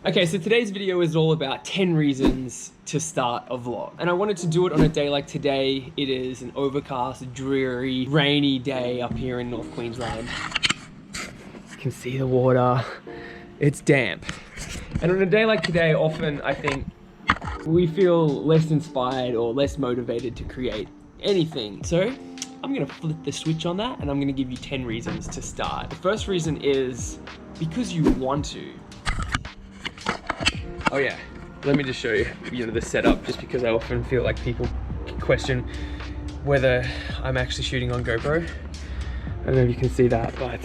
Okay, so today's video is all about 10 reasons to start a vlog. And I wanted to do it on a day like today. It is an overcast, dreary, rainy day up here in North Queensland. You can see the water. It's damp. And on a day like today, often I think we feel less inspired or less motivated to create anything. So I'm gonna flip the switch on that and I'm gonna give you 10 reasons to start. The first reason is because you want to. Oh yeah, let me just show you, the setup, just because I often feel like people question whether I'm actually shooting on GoPro. I don't know if you can see that, but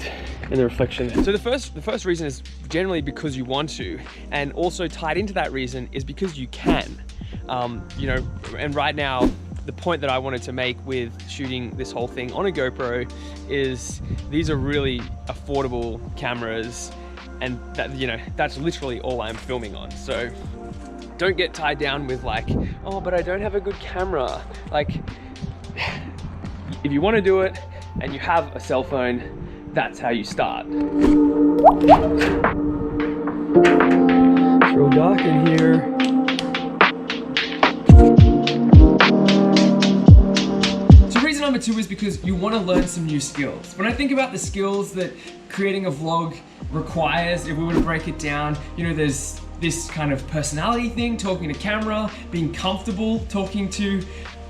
in the reflection there. So the first reason is generally because you want to, and also tied into that reason is because you can. And right now, the point that I wanted to make with shooting this whole thing on a GoPro is these are really affordable cameras, and that's literally all I'm filming on. So don't get tied down with like, oh, but I don't have a good camera. Like, if you want to do it and you have a cell phone, that's how you start. It's real dark in here. Number two is because you want to learn some new skills. When I think about the skills that creating a vlog requires, if we were to break it down, there's this kind of personality thing, talking to camera, being comfortable talking to.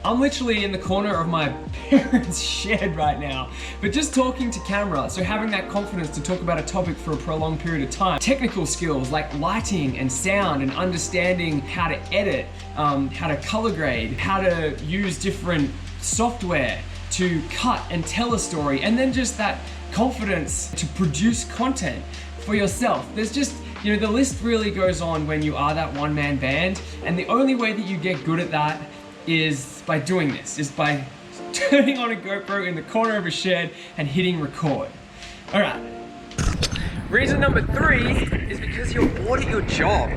I'm literally in the corner of my parents' shed right now, but just talking to camera. So having that confidence to talk about a topic for a prolonged period of time. Technical skills like lighting and sound and understanding how to edit, how to color grade, how to use different software to cut and tell a story, and then just that confidence to produce content for yourself. There's just, the list really goes on when you are that one-man band, and the only way that you get good at that is by doing this, is by turning on a GoPro in the corner of a shed and hitting record. All right. Reason number three is because you're bored at your job.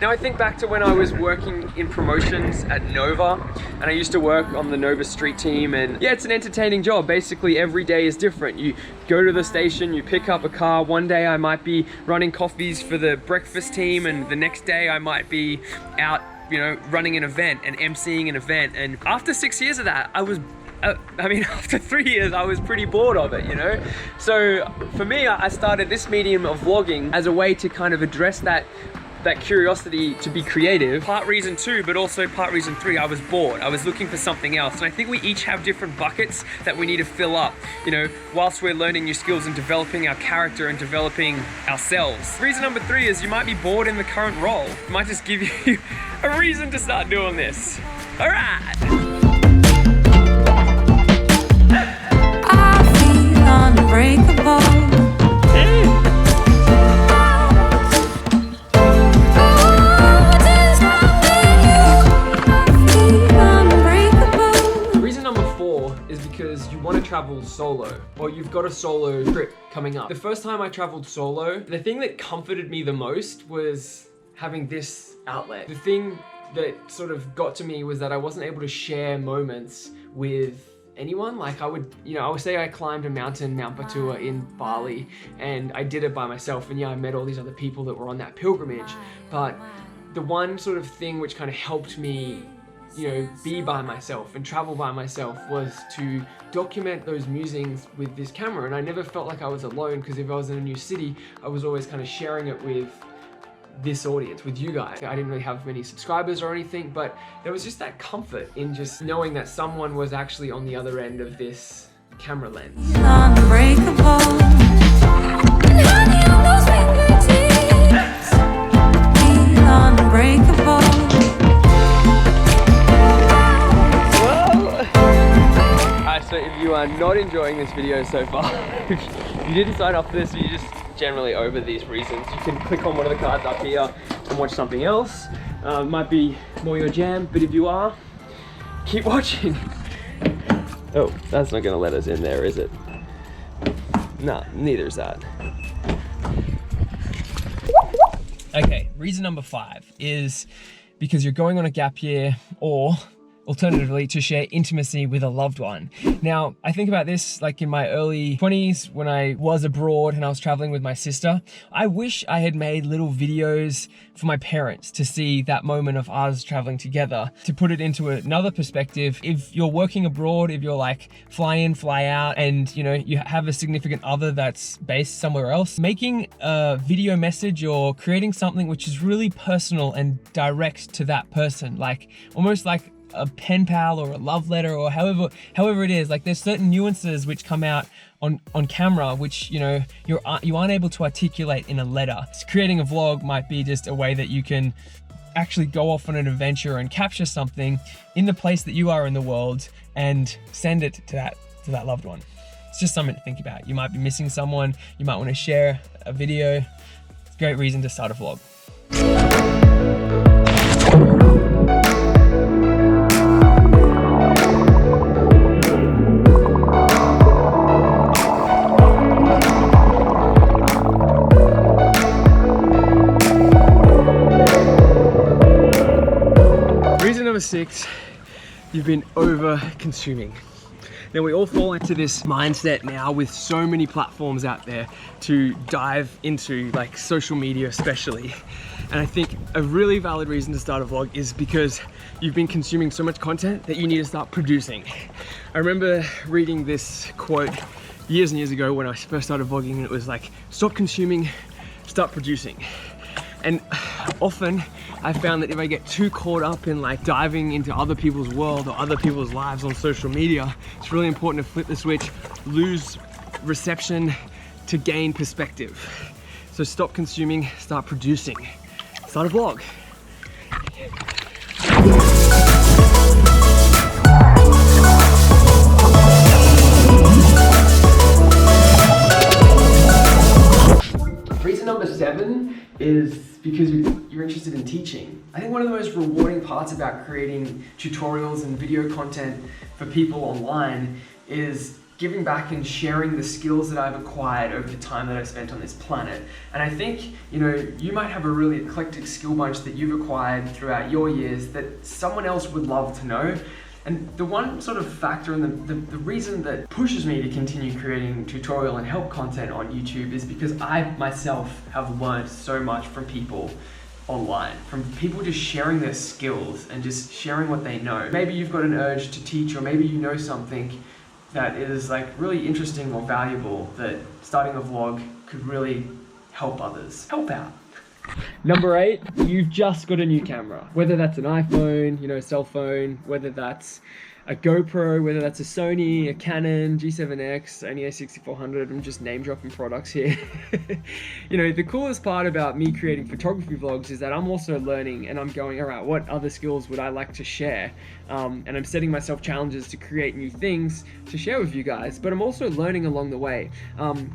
Now I think back to when I was working in promotions at Nova, and I used to work on the Nova street team, and yeah, it's an entertaining job. Basically every day is different. You go to the station, you pick up a car. One day I might be running coffees for the breakfast team, and the next day I might be out, running an event and emceeing an event. And after 6 years of that, after 3 years, I was pretty bored of it, So for me, I started this medium of vlogging as a way to kind of address that curiosity to be creative. Part reason two, but also part reason three, I was bored. I was looking for something else. And I think we each have different buckets that we need to fill up, whilst we're learning new skills and developing our character and developing ourselves. Reason number three is you might be bored in the current role. It might just give you a reason to start doing this. All right. Unbreakable. Reason number four is because you want to travel solo, or you've got a solo trip coming up. The first time I traveled solo, the thing that comforted me the most was having this outlet. The thing that sort of got to me was that I wasn't able to share moments with anyone. Like I would say I climbed a mountain, Mount Batua in Bali, and I did it by myself, and yeah, I met all these other people that were on that pilgrimage. But the one sort of thing which kind of helped me, be by myself and travel by myself was to document those musings with this camera. And I never felt like I was alone, because if I was in a new city, I was always kind of sharing it with this audience, with you guys. I didn't really have many subscribers or anything, but there was just that comfort in just knowing that someone was actually on the other end of this camera lens. Unbreakable. Unbreakable. Alright, so if you are not enjoying this video so far, if you didn't sign up for this, you just generally over these reasons, you can click on one of the cards up here and watch something else. Might be more your jam, but if you are, keep watching. Oh, that's not gonna let us in there, is it? Nah, neither is that. Okay, reason number five is because you're going on a gap year, or alternatively, to share intimacy with a loved one. Now, I think about this like in my early 20s when I was abroad and I was traveling with my sister. I wish I had made little videos for my parents to see that moment of us traveling together. To put it into another perspective, if you're working abroad, if you're like fly in, fly out, and you know, you have a significant other that's based somewhere else, making a video message or creating something which is really personal and direct to that person, like almost like a pen pal or a love letter or however it is, like there's certain nuances which come out on camera which, you know, you aren't able to articulate in a letter. So creating a vlog might be just a way that you can actually go off on an adventure and capture something in the place that you are in the world and send it to that loved one. It's just something to think about. You might be missing someone, you might want to share a video. It's a great reason to start a vlog. Reason number 6, you've been over consuming. Now we all fall into this mindset now with so many platforms out there to dive into, like social media especially. And I think a really valid reason to start a vlog is because you've been consuming so much content that you need to start producing. I remember reading this quote years and years ago when I first started vlogging, and it was like, stop consuming, start producing. And often I found that if I get too caught up in like diving into other people's world or other people's lives on social media, it's really important to flip the switch, lose reception to gain perspective. So stop consuming, start producing. Start a vlog. Reason number 7 is because you're interested in teaching. I think one of the most rewarding parts about creating tutorials and video content for people online is giving back and sharing the skills that I've acquired over the time that I've spent on this planet. And I think, you know, you might have a really eclectic skill bunch that you've acquired throughout your years that someone else would love to know. And the one sort of factor and the reason that pushes me to continue creating tutorial and help content on YouTube is because I myself have learned so much from people online, from people just sharing their skills and just sharing what they know. Maybe you've got an urge to teach, or maybe you know something that is like really interesting or valuable that starting a vlog could really help others. Help out. Number 8, you've just got a new camera. Whether that's an iPhone, you know, cell phone, whether that's a GoPro, whether that's a Sony, a Canon, G7X, Sony a6400, I'm just name dropping products here. You know, the coolest part about me creating photography vlogs is that I'm also learning and I'm going, all right, what other skills would I like to share? And I'm setting myself challenges to create new things to share with you guys, but I'm also learning along the way.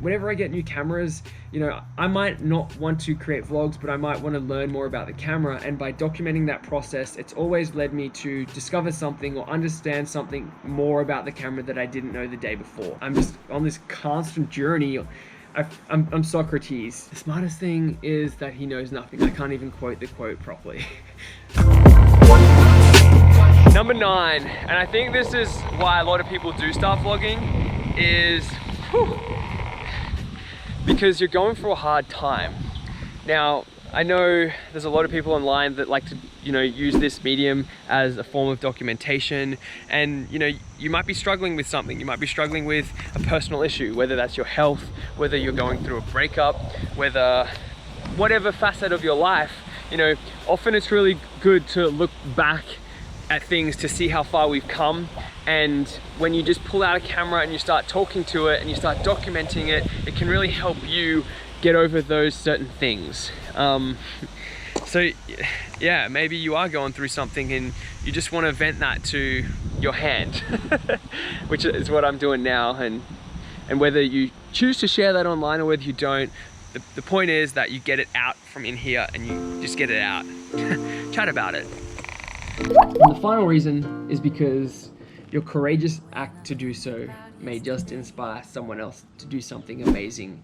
Whenever I get new cameras, you know, I might not want to create vlogs, but I might want to learn more about the camera, and by documenting that process, it's always led me to discover something or understand something more about the camera that I didn't know the day before. I'm just on this constant journey. I'm Socrates. The smartest thing is that he knows nothing. I can't even quote the quote properly. Number 9, and I think this is why a lot of people do start vlogging, is because you're going through a hard time. Now, I know there's a lot of people online that like to, you know, use this medium as a form of documentation, and you know, you might be struggling with something. You might be struggling with a personal issue, whether that's your health, whether you're going through a breakup, whether whatever facet of your life, you know, often it's really good to look back at things to see how far we've come. And when you just pull out a camera and you start talking to it and you start documenting it, it can really help you get over those certain things. So yeah, maybe you are going through something and you just want to vent that to your hand, which is what I'm doing now. And whether you choose to share that online or whether you don't, the point is that you get it out from in here and you just get it out. Chat about it. And the final reason is because your courageous act to do so may just inspire someone else to do something amazing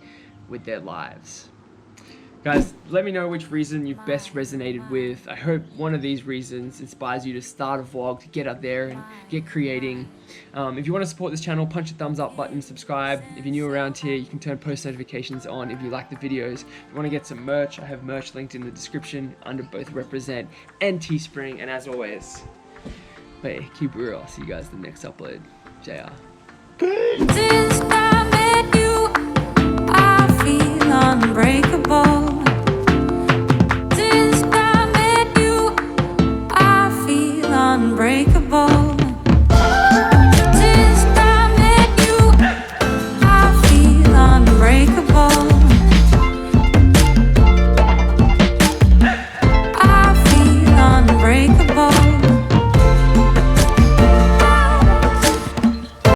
with their lives. Guys, let me know which reason you've best resonated with. I hope one of these reasons inspires you to start a vlog, to get out there and get creating. If you want to support this channel, punch the thumbs up button, subscribe. If you're new around here, you can turn post notifications on if you like the videos. If you want to get some merch, I have merch linked in the description under both Represent and Teespring. And as always, hey, keep it real. I'll see you guys in the next upload. JR. Since I met you, I feel unbreakable. Since I met you, I feel unbreakable.